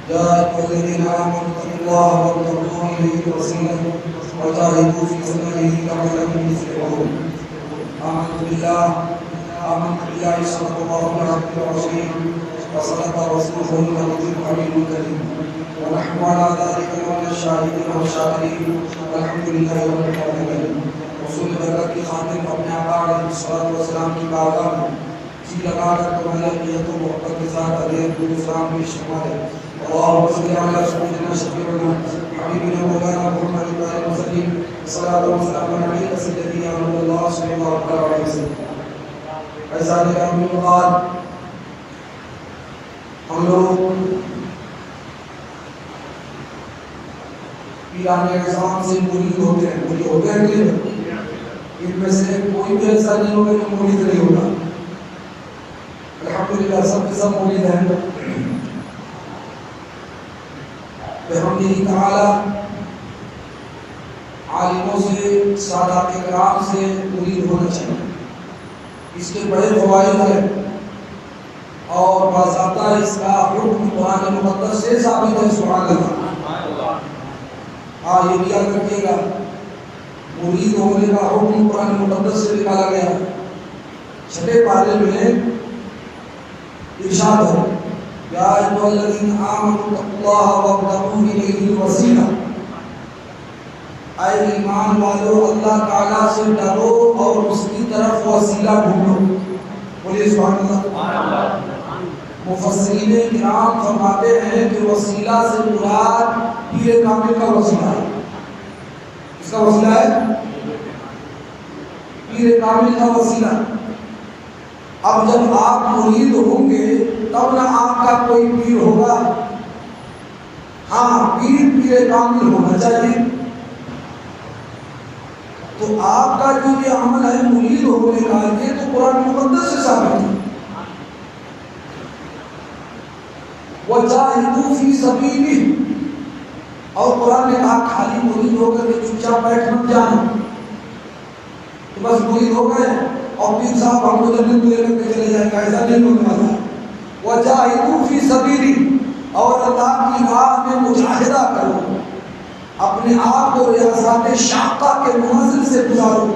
يا أيها الذين آمنوا اتقوا الله وابتغوا إليه الوسيلة وجاهدوا في سبيله لعلكم تفلحون. آمنت بالله صدق الله العظيم الرسول وصدق رسوله النبي الكريم الكريم ونحن على ذلك من الشاهدين والشاكرين والحمد لله رب العالمين. رسول برکت کی خاطر اپنے آقا علیہ الصلوۃ والسلام کی بارگاہ میں جی لگا کر تمہاری عقیدت و محبت کے ساتھ علیہ السلام پیش فرمائے. اللهم صل على سيدنا شفيعنا حبيبنا مولانا محمد وسلم صلاة وسلام على سيدنا رسول الله صلى الله عليه وسلم. ایسا کرام بعد ہم لوگ پیران اعظام سے مرید ہوتے ہیں کہ ان میں سے کوئی بھی ایسا نہیں ہوگا جو مرید نہیں ہوگا. الحمدللہ سب کے سب مرید ہیں. بحمدہ تعالی عالموں سے سادات کرام سے مرید ہونا چاہیے. اس کے بڑے فوائد ہیں اور باضابطہ اس کا حکم قرآن مقدس سے ثابت ہے. سبحان اللہ. یہ بھی یاد رکھیے گا مرید ہونے کا حکم قرآن مقدس سے نکالا گیا. چھٹے پارے میں ارشاد ہے یا ایھا الذین آمنوا اتقوا اللہ وابتغوا الیہ الوسیلہ. اے ایمان والو اللہ تعالیٰ سے ڈرو اور اس کی طرف وسیلہ ڈھونڈو. بولیے سبحان اللہ. مفسرین کرام فرماتے ہیں کہ وسیلہ سے مراد پیر کامل کا وسیلہ ہے. اس کا وسیلہ ہے پیر کامل کا وسیلہ. اب جب آپ مرید ہوں گے تب نہ آپ کا کوئی پیر ہوگا. ہاں پیر کامل ہونا چاہیے. تو آپ کا جو یہ عمل ہے مرید ہونے کا یہ تو قرآن مقدس سے ثابت ہے. وَجَاهِدُوا فِي سَبِيلِهِ. اور قرآن نے کہا خالی مرید ہو کر کے چپ چاپ بیٹھ مت جانا تو بس مرید ہو گئے اور پیر صاحب ہم کو جنت لے کر کے چلے جائیں گے. ایسا نہیں ہونے والا. وَجَاهِدُوا فِي سَبِيلِهِ. اور اللہ کی راہ میں مجاہدہ کرو. اپنے آپ کو ریاضات شاقہ کے منزل سے گزارو.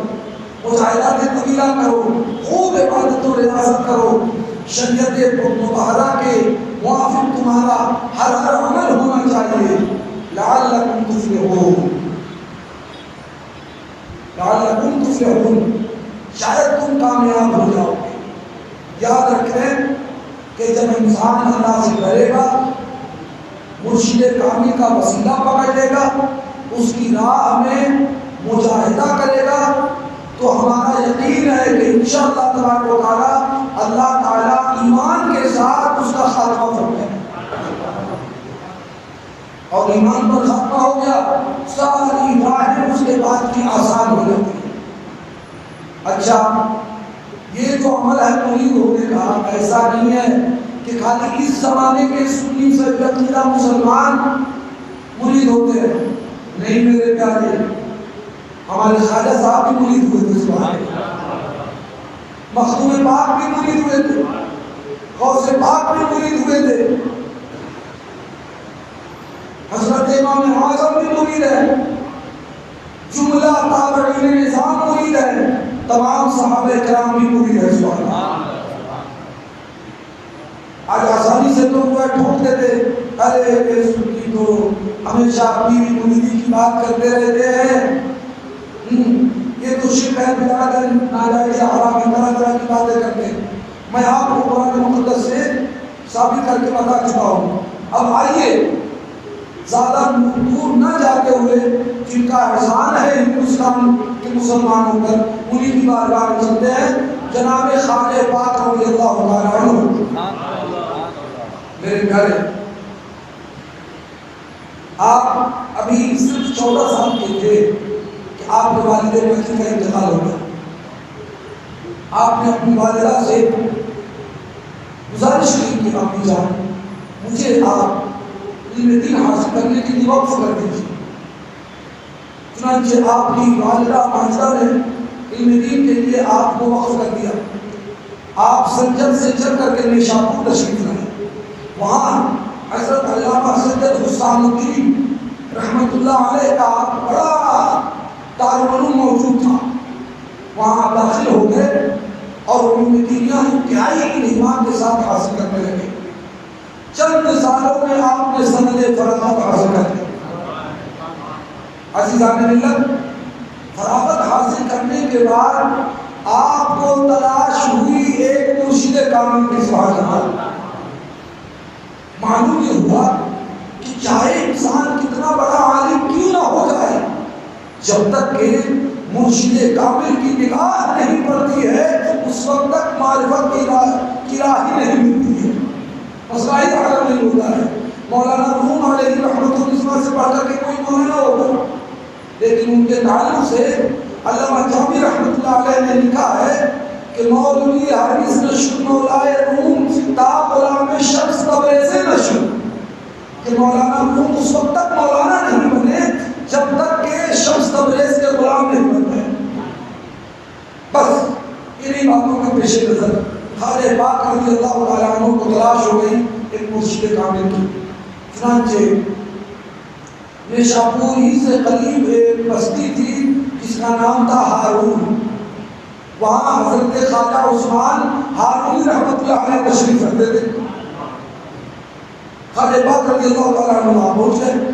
مجاہدات طویلہ کرو. خوب عبادت و ریاضت کرو. شریعت مطہرہ کے موافق تمہارا ہر عمل ہونا چاہیے. لعلکم تفلحون. لعلکم تفلحون. شاید تم کامیاب ہو جاؤ گے. یاد رکھیں کہ جب انسان اللہ سے ڈرے گا مرشد کامل کا وسیلہ پکڑ لے گا اس کی راہ میں مجاہدہ کرے گا تو ہمارا یقین ہے کہ انشاءاللہ تبارک و تعالی اللہ تعالی ایمان کے ساتھ اس کا خاتمہ فرمائے. اور ایمان پر خاتمہ ہو گیا ساری راہیں اس کے بعد کی آسان ہو جاتی ہے. اچھا یہ جو عمل ہے مرید ہونے کا ایسا نہیں ہے کہ خالی اس زمانے کے سنی سے عقیدہ مسلمان مرید ہوتے ہیں. نہیں میرے پیارے ہمارے خواجہ صاحب بھی مرید ہوئے تھے. سبحان اللہ. مخدوم پاک بھی مرید ہوئے تھے. غوث پاک بھی مرید ہوئے تھے. حضرت امام اعظم بھی مرید ہے. جملہ تابعین نظام مرید ہے. تمام صحابہ کرام بھی مرید ہے. سبحان اللہ. آج آسانی سے تو وہ ٹھوکتے تھے ارے اس کی تو ہمیشہ پیری مریدی کی بات کرتے رہتے ہیں. یہ تو شرک ہے بدعت ہے ناجائز حرام ہے طرح طرح کی باتیں کرتے ہیں. میں آپ کو قرآن مقدس سے ثابت کر کے بتا چکا ہوں. اب آئیے زیادہ دور نہ جاتے ہوئے جن کا احسان ہے ہندوستان کے مسلمانوں پر انہی کی بارگاہ میں چلتے ہیں. جناب خواجہ پاک رضی اللہ تعالیٰ عنہ. میرے پیارے آپ ابھی صرف 14 سال کے تھے کہ آپ کے والد مکی کا انتقال ہو گیا. آپ نے اپنی والدہ سے گزارش کی کہ امی جان مجھے آپ علم دین حاصل کرنے کے لیے وقف کر دیجیے. چنانچہ آپ کی والدہ ماجدہ نے علم دین کے لیے آپ کو وقف کر دیا. آپ سنجر سے چل کر کے نیشاپور تشریف لائے. وہاں حضرت علامہ سید حسام الدین رحمۃ اللہ علیہ کا بڑا دارالعلوم موجود تھا، وہاں داخل ہو گئے اور علوم دینیہ انتہائی اہتمام کے ساتھ حاصل کرنے لگے۔ چند سالوں میں آپ نے سند فراغت حاصل کر لی۔ عزیزان ملت، فراغت حاصل کرنے کے بعد آپ کو تلاش ہوئی ایک مرشد کامل کی، سبحان اللہ۔ معلوم یہ ہوا کہ چاہے انسان کتنا بڑا عالم کیوں نہ ہو جائے، جب تک کہ مرشد کامل کی نگاہ نہیں پڑتی ہے اس وقت تک معرفت کی راہ ہی نہیں ملتی ہے، مسئلہ ہی عالم نہیں ہوتا ہے۔ مولانا روم علیہ رحمۃ اللہ سے پڑھ کر کے کوئی مولانا ہوگا، لیکن ان کے تعلق سے علامہ جامی رحمۃ اللہ علیہ نے لکھا ہے کہ مولوی حارث نشر مولائے روم تا غلام شمس تبریز نشر، کہ مولانا روم اس وقت تک مولانا نہیں بنے جب تک کہ شمس تبریز کے غلام نہیں بنتے۔ بس انہی باتوں کا پیش نظر خواجہ پاک رضی اللہ تعالیٰ عنہ کو تلاش ہو گئی ایک مرشد کامل کی۔ چنانچہ نیشاپور ہی سے قریب ایک بستی تھی جس کا نام تھا ہارون، وہاں حضرت خواجہ عثمان ہارونی رحمۃ اللہ علیہ تشریف رکھتے تھے۔ خواجہ پاک رضی اللہ تعالیٰ عنہ وہاں پہنچ گئے۔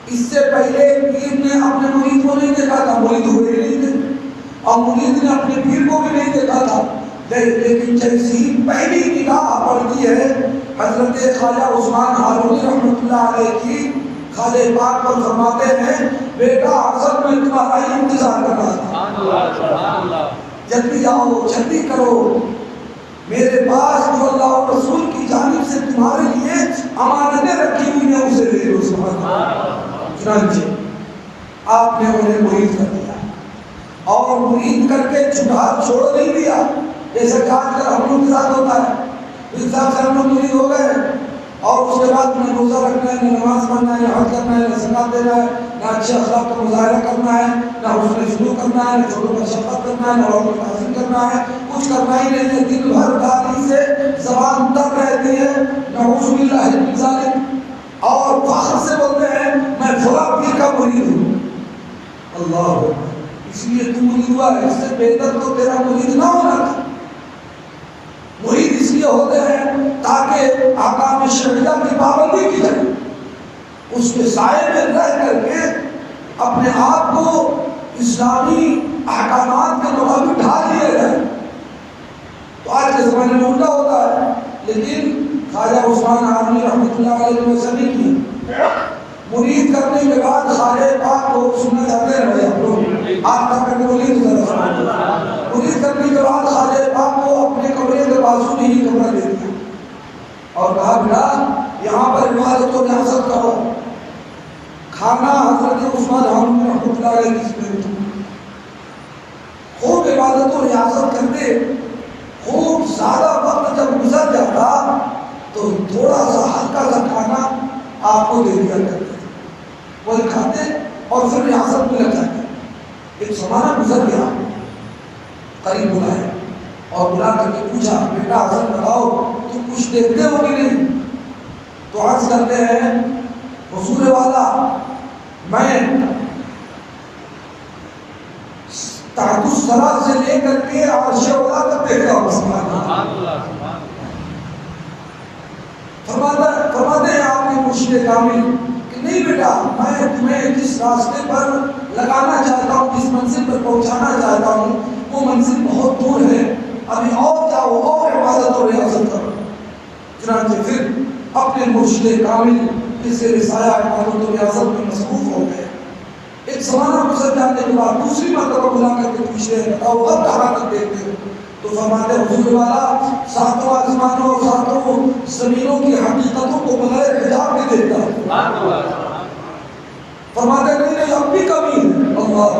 اس سے پہلے پیر نے اپنے مرید کو نہیں دیکھا تھا، مرید ہوئے نہیں تھے، اور مرید نے اپنے پیر کو بھی نہیں دیکھا تھا، لیکن جیسی ہی پہلی نگاہ پڑتی ہے حضرت خواجہ عثمان ہارونی رحمۃ اللہ علیہ کی، خواجہ پاک پر فرماتے ہیں بیٹا حسن میں تمہارا ہی انتظار کر رہا تھا، جلدی آؤ جلدی کرو، میرے پاس جو اللہ و رسول کی جانب سے تمہارے لیے امانتیں رکھی ہوئی ہیں اسے لے لو۔ سبحان اللہ۔ چنانچہ آپ نے انہیں مرید کر دیا، اور مرید کر کے چھوڑ نہیں دیا جیسا کہ آج کل ہم لوگ کے ساتھ ہوتا ہے۔ اس حساب سے ہم لوگ مرید ہو گئے اور اس کے بعد نہ روزہ رکھنا ہے، نہ نماز پڑھنا ہے، نہ حج کرنا ہے، نہ زکات دینا ہے، نہ اچھے اخلاق کا مظاہرہ کرنا ہے، نہ حسن سلوک کرنا ہے، نہ چھوٹوں پر شفقت کرنا ہے، نہ بڑوں پر تعظیم کرنا ہے، کچھ کرنا ہی نہیں ہے۔ دن بھر گالی سے زبان تر رہتی ہے، نعوذ باللہ من ذالک، اور فخر سے بولتے ہیں میں فلاں پیر کا مرید ہوں۔ اللہ، اس لیے تو مرید ہوا ہے، اس سے بہتر تو تیرا مرید نہ ہونا تھا۔ مرید اس لیے ہوتے ہیں تاکہ احکام شرعیہ کی پابندی کی جائے، اس کے سائے میں رہ کر کے اپنے آپ کو اسلامی احکامات کے مطابق ڈھال لیا جائے۔ تو آج کے زمانے میں الٹا ہوتا ہے، لیکن خواجہ عثمان ہارونی رحمۃ اللہ علیہ نے ایسا نہیں کیا۔ مرید کرنے کے بعد خواجہ پاک کو سننا چاہتے ہیں بھائی آپ لوگ، آپ تک کرنے کو نہیں گزرا۔ مرید کرنے کے بعد خواجہ پاک کو اپنے کمرے کے بازو میں ہی کمرہ دے دیا اور کہا بیٹا یہاں پر عبادت و ریاضت کرو۔ کھانا حضرت عثمان ہارونی رحمۃ اللہ علیہ کی سنت، خوب عبادت و ریاضت کرتے، خوب زیادہ وقت جب گزر جاتا تو تھوڑا سا ہلکا سا کھانا آپ کو دے دیا کرتے، وہی کھاتے اور پھر ریاضت میں لگ جاتے۔ ایک زمانہ گزر گیا، قریب بلائے اور بلا کر کے پوچھا بیٹا حسن بتاؤ تم کچھ دیکھتے ہو کہ نہیں؟ تو عرض کرتے ہیں حضور والا میں تحت الثری سے لے کر کے عرش اولا تک دیکھتا ہوں۔ سبحان اللہ۔ فرماتے ہیں آپ کے مرشد کامل کہ نہیں بیٹا میں تمہیں جس راستے پر لگانا چاہتا ہوں، جس منزل پر پہنچانا چاہتا ہوں وہ منزل بہت دور ہے، ابھی اور جاؤ اور عبادت و ریاضت کرو۔ چنانچہ پھر اپنے مرشد کامل جسے رسایا عبادت و ریاضت میں مصروف ہو گئے۔ ایک زمانہ گزر جانے کے بعد دوسری مرتبہ بلا کر کے پوچھتے ہیں بتاؤ اب کہاں تک دیکھتے ہو؟ تو فرماتے ہیں حضور والا ساتوں آسمانوں اور ساتوں زمینوں کی حقیقتوں کو بغیر حجاب کے دیکھتا ہے۔ فرماتے نہیں نہیں اب بھی کمی ہے۔ اللہ،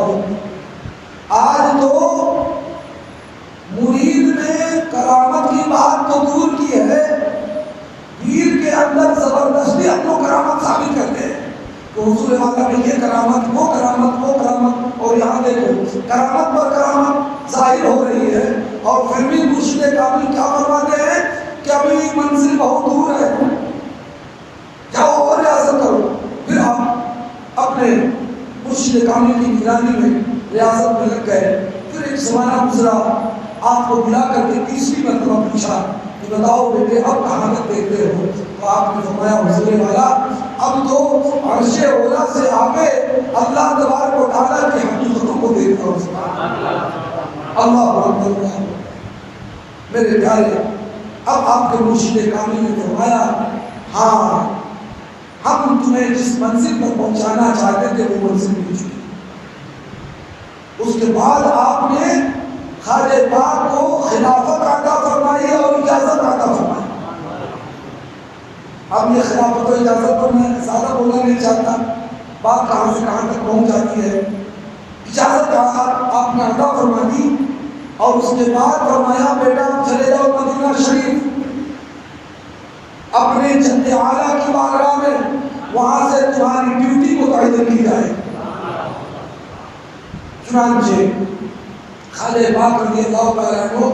آج تو مرید نے کرامت کی بات تو دور کی ہے، پیر کے اندر زبردستی اپنوں کرامت ثابت کرتے ہیں کہ حضور والا میں یہ کرامت وہ کرامت وہ کرامت، اور یہاں دیکھو کرامت پر کرامت ظاہر ہو رہی ہے، اور پھر بھی مرشد کامل کیا فرماتے ہیں کہ ابھی منزل بہت دور ہے۔ اپنے مرشد کامل کی نگرانی میں ریاضت میں لگ گئے. پھر ایک زمانہ گزرا، آپ کو بلا کر کے تیسری مرتبہ پوچھا کہ بتاؤ بیٹے اب کہاں تک دیکھتے ہو؟ تو آپ نے فرمایا حضور والا اب تو عرش اولا سے آگے اللہ تبارک و تعالیٰ کی حقیقتوں کو دیکھتا ہوں. اللہ اکبر. میرے پیارے، اب آپ کے مرشد کامل نے فرمایا ہاں ہم تمہیں جس منزل پر پہنچانا چاہتے تھے وہ منزل مل چکی. اس کے بعد آپ نے خواجہ پاک کو خلافت عطا فرمائی اور اجازت عطا فرمائی. اب یہ خلافت و اجازت پر میں زیادہ بولنا نہیں چاہتا، بات کہاں سے کہاں تک پہنچ جاتی ہے. اجازت آپ نے عطا فرما دی اور اس کے بعد فرمایا بیٹا چلے جاؤ مدینہ شریف اپنے جد اعلیٰ کی بارگاہ میں، وہاں سے تمہاری ڈیوٹی متعین کی جائے. چنانچہ خواجہ پاک رضی اللہ تعالیٰ عنہ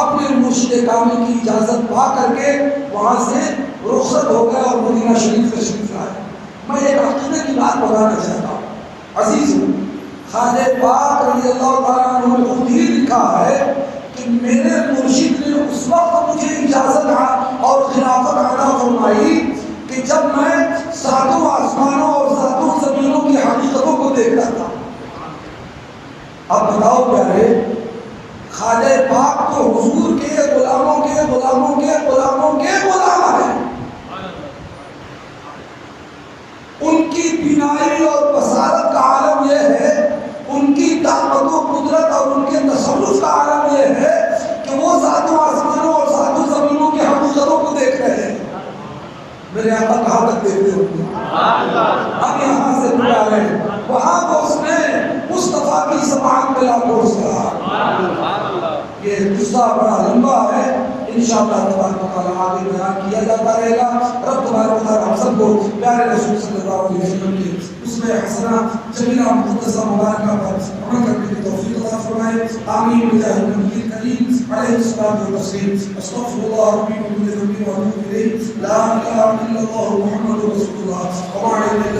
اپنے مرشد کامل کی اجازت پا کر کے وہاں سے رخصت ہو گئے اور مدینہ شریف تشریف لائے. میں ایک عقیدے کی بات بتانا چاہتا ہوں عزیزو، خواجہ پاک رضی اللہ تعالیٰ عنہ نے خود ہی لکھا ہے کہ میرے مرشد نے اس وقت مجھے اجازت اور خلافت عطا فرمائی کہ جب میں ساتوں آسمانوں اور ساتوں زمینوں کی حقیقتوں کو دیکھتا تھا. اب بتاؤ پیارے، خواجہ پاک تو حضور کے غلاموں کے غلاموں کے غلاموں کے غلام ہیں. ان کی بینائی اور بصارت کا عالم یہ ہے، ان کی طاقت و قدرت اور ان کے تصرف کا عالم یہ ہے کہ وہ ساتوں آسمانوں اور ساتوں زمینوں کی حقیقتوں کو دیکھ رہے ہیں. میرے آقا کہاں تک دیکھتے ہوتے ہیں؟ اب یہاں سے پڑا رہے ہیں وہاں کو اس نے مصطفیٰ کی زبان پہ لا پہنچ رہا. یہ قصہ بڑا لمبا ہے، انشاءاللہ تبارک و تعالیٰ آگے بیان کیا جاتا رہے گا. رب تبارک و تعالیٰ ہم سب کو پیارے رسول صلی اللہ علیہ وسلم کی اس میں حسنہ جمیلہ مقدسہ مبارکہ پر عمل کرنے کی توفیق عطا فرمائے. آمین بجاہ النبی الکریم علیہ الصلوۃ والتسلیم. استغفر اللہ ربی من کل ذنب واتوب الیہ. لا الہ الا اللہ محمد رسول اللہ.